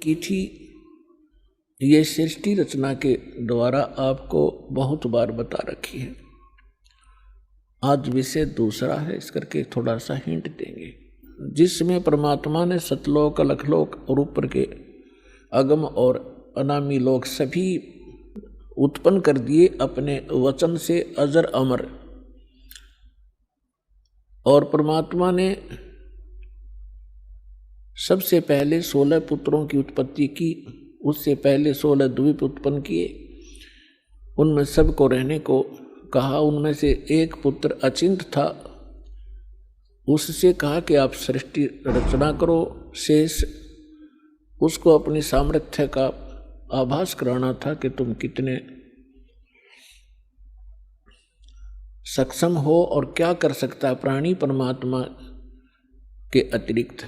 की थी। ये सृष्टि रचना के द्वारा आपको बहुत बार बता रखी है। आज विषय दूसरा है, इस करके थोड़ा सा हिंट देंगे, जिसमें परमात्मा ने सतलोक अलखलोक और ऊपर के अगम और अनामी लोक सभी उत्पन्न कर दिए अपने वचन से अजर अमर। और परमात्मा ने सबसे पहले 16 पुत्रों की उत्पत्ति की, उससे पहले 16 द्वीप उत्पन्न किए, उनमें सबको रहने को कहा। उनमें से एक पुत्र अचिंत था, उससे कहा कि आप सृष्टि रचना करो। शेष उसको अपनी सामर्थ्य का आभास कराना था कि तुम कितने सक्षम हो और क्या कर सकता है प्राणी परमात्मा के अतिरिक्त।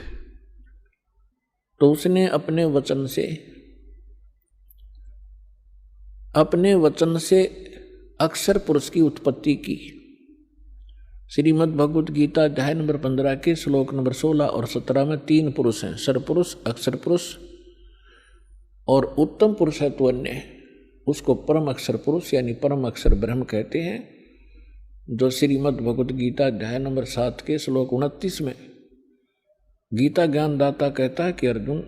तो उसने अपने वचन से अक्षर पुरुष की उत्पत्ति की। श्रीमद् भगवद गीता अध्याय नंबर 15 के श्लोक नंबर 16 और 17 में 3 पुरुष हैं, सरपुरुष, अक्षर पुरुष और उत्तम पुरुष है तो अन्य। उसको परम अक्षर पुरुष यानी परम अक्षर ब्रह्म कहते हैं, जो श्रीमद् भगवद गीता अध्याय नंबर 7 के श्लोक 29 में गीता ज्ञानदाता कहता है कि अर्जुन,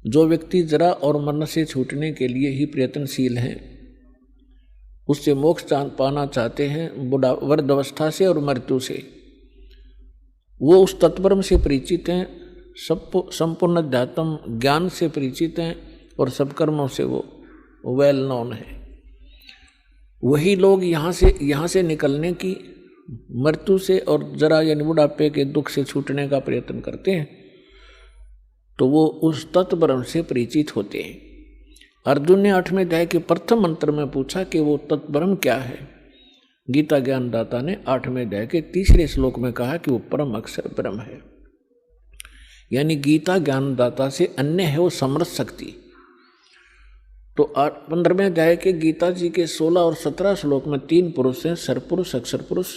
जो व्यक्ति जरा और मरण से छूटने के लिए ही प्रयत्नशील हैं, उससे मोक्ष पाना चाहते हैं, वृद्धावस्था से और मृत्यु से, वो उस तत्परम से परिचित हैं, संपूर्ण अध्यात्म ज्ञान से परिचित हैं और सब कर्मों से वो वेल नोन है। वही लोग यहाँ से निकलने की, मृत्यु से और जरा यानी बुढ़ापे के दुख से छूटने का प्रयत्न करते हैं, तो वो उस तत्परम से परिचित होते हैं। अर्जुन ने 8वें अध्याय के प्रथम मंत्र में पूछा कि वो तत्ब्रह्म क्या है। गीता ज्ञानदाता ने 8वें अध्याय के 3रे श्लोक में कहा कि वो परम अक्षर ब्रह्म है। यानी गीता ज्ञानदाता से अन्य है वो समर्थ शक्ति। तो 15वें अध्याय के गीता जी के 16 और 17 श्लोक में 3 पुरुष हैं, सरपुरुष, अक्षर पुरुष,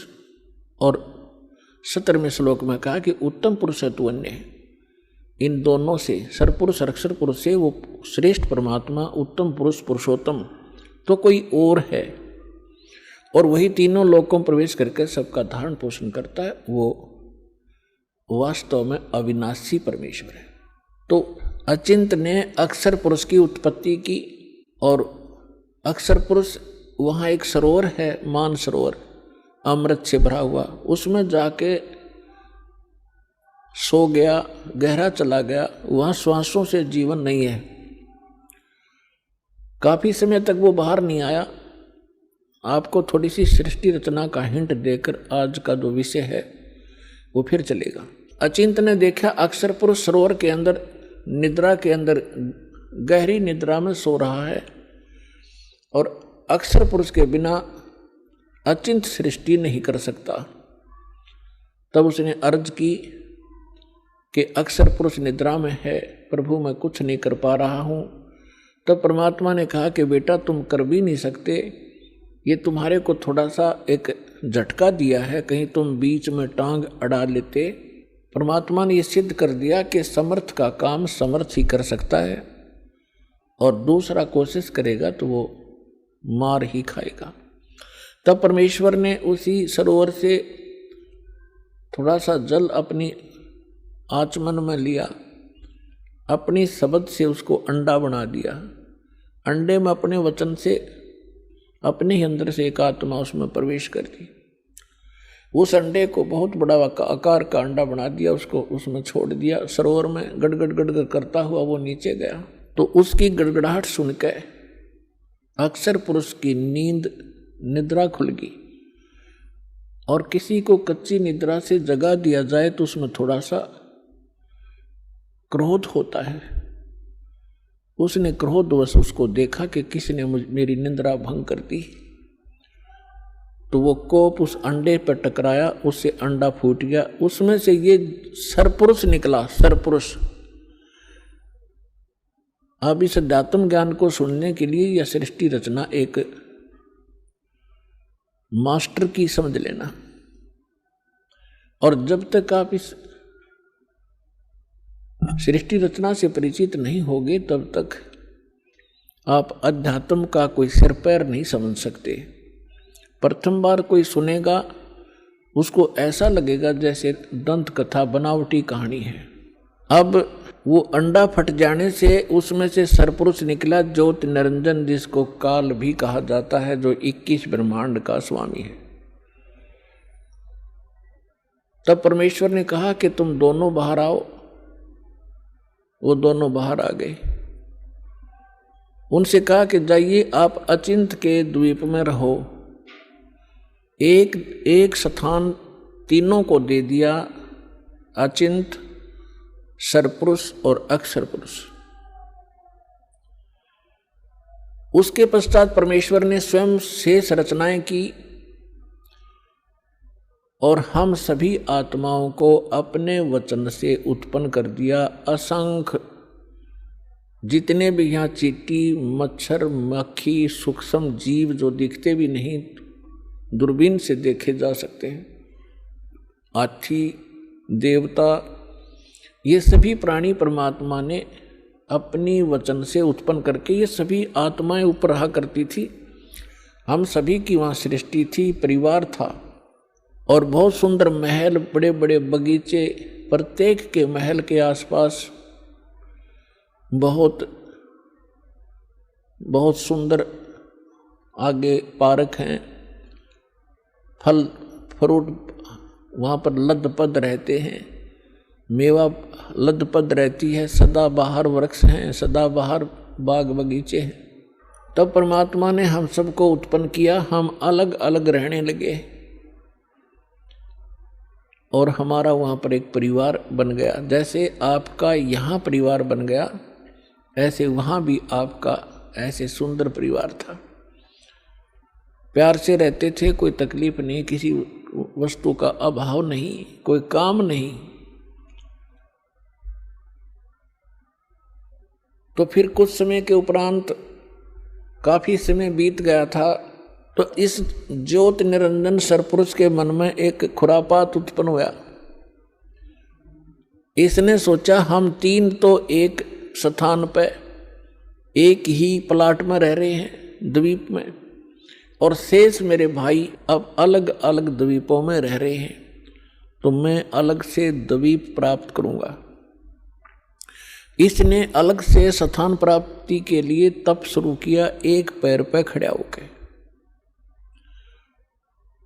और 17वें श्लोक में कहा कि उत्तम पुरुष है तू अन्य है। इन दोनों से, सरपुरुष और अक्षर पुरुष से, वो श्रेष्ठ परमात्मा उत्तम पुरुष पुरुषोत्तम तो कोई और है, और वही तीनों लोकों में प्रवेश करके सबका धारण पोषण करता है। वो वास्तव में अविनाशी परमेश्वर है। तो अचिंत ने अक्षर पुरुष की उत्पत्ति की, और अक्षर पुरुष वहाँ एक सरोवर है, मान सरोवर, अमृत से भरा हुआ, उसमें जाके सो गया, गहरा चला गया। वहाँ श्वासों से जीवन नहीं है। काफी समय तक वो बाहर नहीं आया। आपको थोड़ी सी सृष्टि रचना का हिंट देकर आज का जो विषय है वो फिर चलेगा। अचिंत ने देखा अक्षर पुरुष सरोवर के अंदर, निद्रा के अंदर, गहरी निद्रा में सो रहा है, और अक्षर पुरुष के बिना अचिंत सृष्टि नहीं कर सकता। तब उसने अर्ज की कि अक्षर पुरुष निद्रा में है, प्रभु मैं कुछ नहीं कर पा रहा हूँ। तब परमात्मा ने कहा कि बेटा तुम कर भी नहीं सकते, ये तुम्हारे को थोड़ा सा एक झटका दिया है, कहीं तुम बीच में टांग अड़ा लेते। परमात्मा ने ये सिद्ध कर दिया कि समर्थ का काम समर्थ ही कर सकता है, और दूसरा कोशिश करेगा तो वो मार ही खाएगा। तब परमेश्वर ने उसी सरोवर से थोड़ा सा जल अपनी आचमन में लिया, अपनी शब्द से उसको अंडा बना दिया। अंडे में अपने वचन से, अपने ही अंदर से एक आत्मा उसमें प्रवेश कर दी। उस अंडे को बहुत बड़ा आकार का अंडा बना दिया, उसको उसमें छोड़ दिया। सरोवर में गड़गड़ गड़गड़ करता हुआ वो नीचे गया। तो उसकी गड़गड़ाहट सुनकर अक्षर पुरुष की निद्रा खुल गई। और किसी को कच्ची निद्रा से जगा दिया जाए तो उसमें थोड़ा सा क्रोध होता है। उसने क्रोधवश उसको देखा कि किसने मेरी निद्रा भंग कर दी, तो वो कोप उस अंडे पर टकराया, उससे अंडा फूट गया। उसमें से ये सरपुरुष निकला, सरपुरुष। अब इस अध्यात्म ज्ञान को सुनने के लिए यह सृष्टि रचना एक मास्टर की समझ लेना। और जब तक आप इस सृष्टि रचना से परिचित नहीं होगे तब तक आप अध्यात्म का कोई सिर पैर नहीं समझ सकते। प्रथम बार कोई सुनेगा उसको ऐसा लगेगा जैसे दंत कथा बनावटी कहानी है। अब वो अंडा फट जाने से उसमें से सरपुरुष निकला ज्योति निरंजन, जिसको काल भी कहा जाता है, जो 21 ब्रह्मांड का स्वामी है। तब परमेश्वर ने कहा कि तुम दोनों बाहर आओ। वो दोनों बाहर आ गए। उनसे कहा कि जाइए आप अचिंत के द्वीप में रहो। एक स्थान तीनों को दे दिया, अचिंत, सरपुरुष और अक्षर पुरुष। उसके पश्चात परमेश्वर ने स्वयं शेष रचनाएं की और हम सभी आत्माओं को अपने वचन से उत्पन्न कर दिया। असंख्य जितने भी यहाँ चींटी, मच्छर, मक्खी, सूक्ष्म जीव जो दिखते भी नहीं, दूरबीन से देखे जा सकते हैं, हाथी, देवता, ये सभी प्राणी परमात्मा ने अपनी वचन से उत्पन्न करके, ये सभी आत्माएं ऊपर रहा करती थी। हम सभी की वहाँ सृष्टि थी, परिवार था और बहुत सुंदर महल, बड़े बड़े बगीचे, प्रत्येक के महल के आसपास बहुत बहुत सुंदर आगे पार्क हैं, फल फ्रूट वहाँ पर लदपद रहते हैं, मेवा लदपद रहती है, सदाबहार वृक्ष हैं, सदाबहार बाग बगीचे हैं। तब परमात्मा ने हम सबको उत्पन्न किया, हम अलग अलग रहने लगे और हमारा वहाँ पर एक परिवार बन गया। जैसे आपका यहाँ परिवार बन गया, ऐसे वहाँ भी आपका ऐसे सुंदर परिवार था। प्यार से रहते थे, कोई तकलीफ नहीं, किसी वस्तु का अभाव नहीं, कोई काम नहीं। तो फिर कुछ समय के उपरांत काफी समय बीत गया था, तो इस ज्योति निरंजन सरपुरुष के मन में एक खुरापात उत्पन्न हुआ। इसने सोचा हम तीन तो एक स्थान पर एक ही प्लाट में रह रहे हैं, द्वीप में, और शेष मेरे भाई अब अलग अलग द्वीपों में रह रहे हैं, तो मैं अलग से द्वीप प्राप्त करूंगा। इसने अलग से स्थान प्राप्ति के लिए तप शुरू किया, एक पैर पे खड़ा होकर।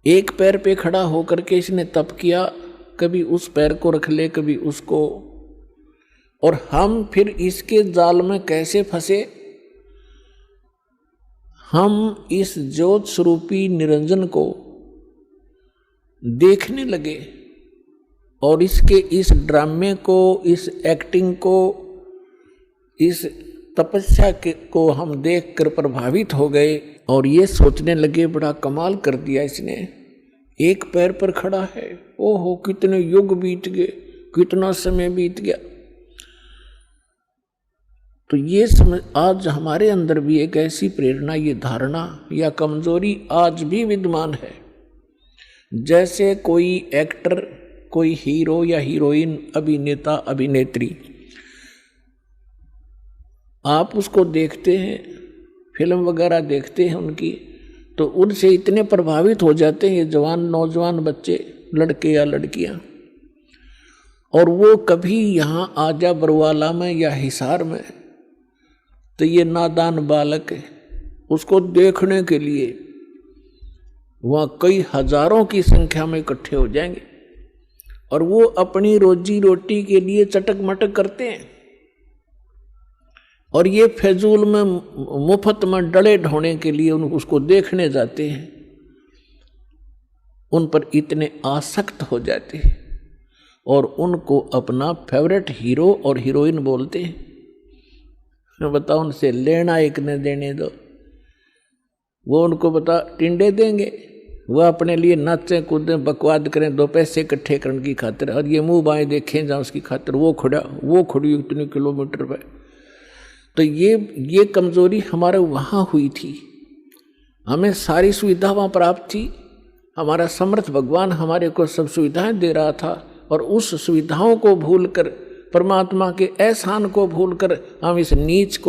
एक पैर पे खड़ा होकर के इसने तप किया, कभी उस पैर को रख ले, कभी उसको, और हम फिर इसके जाल में कैसे फंसे। हम इस ज्योत स्वरूपी निरंजन को देखने लगे और इसके इस ड्रामे को, इस एक्टिंग को, इस तपस्या को हम देखकर प्रभावित हो गए और ये सोचने लगे बड़ा कमाल कर दिया इसने, एक पैर पर खड़ा है, ओहो कितने युग बीत गए, कितना समय बीत गया। तो ये समझ, आज हमारे अंदर भी एक ऐसी प्रेरणा, ये धारणा या कमजोरी आज भी विद्यमान है। जैसे कोई एक्टर, कोई हीरो या हीरोइन, अभिनेता, अभिनेत्री, आप उसको देखते हैं, फिल्म वगैरह देखते हैं उनकी, तो उनसे इतने प्रभावित हो जाते हैं ये जवान नौजवान बच्चे, लड़के या लड़कियां, और वो कभी यहाँ आजा बरवाला में या हिसार में, तो ये नादान बालक है, उसको देखने के लिए वहाँ कई हजारों की संख्या में इकट्ठे हो जाएंगे और वो अपनी रोजी रोटी के लिए चटक मटक करते हैं और ये फजूल में मुफ्त में डले ढोने के लिए उसको देखने जाते हैं, उन पर इतने आसक्त हो जाते हैं और उनको अपना फेवरेट हीरो और हीरोइन बोलते हैं। मैं बताऊं, उनसे लेना एक न देने दो, वो उनको बता टिंडे देंगे, वह अपने लिए नाचें कूदें बकवाद करें 2 पैसे इकट्ठे करने की खातिर, और ये मुंह बाएं देखें जहाँ उसकी खातिर वो खड़ी इतने किलोमीटर पर। तो ये कमजोरी हमारे वहाँ हुई थी। हमें सारी सुविधा वहाँ प्राप्त थी, हमारा समर्थ भगवान हमारे को सब सुविधाएं दे रहा था और उस सुविधाओं को भूलकर परमात्मा के एहसान को भूलकर हम इस नीच को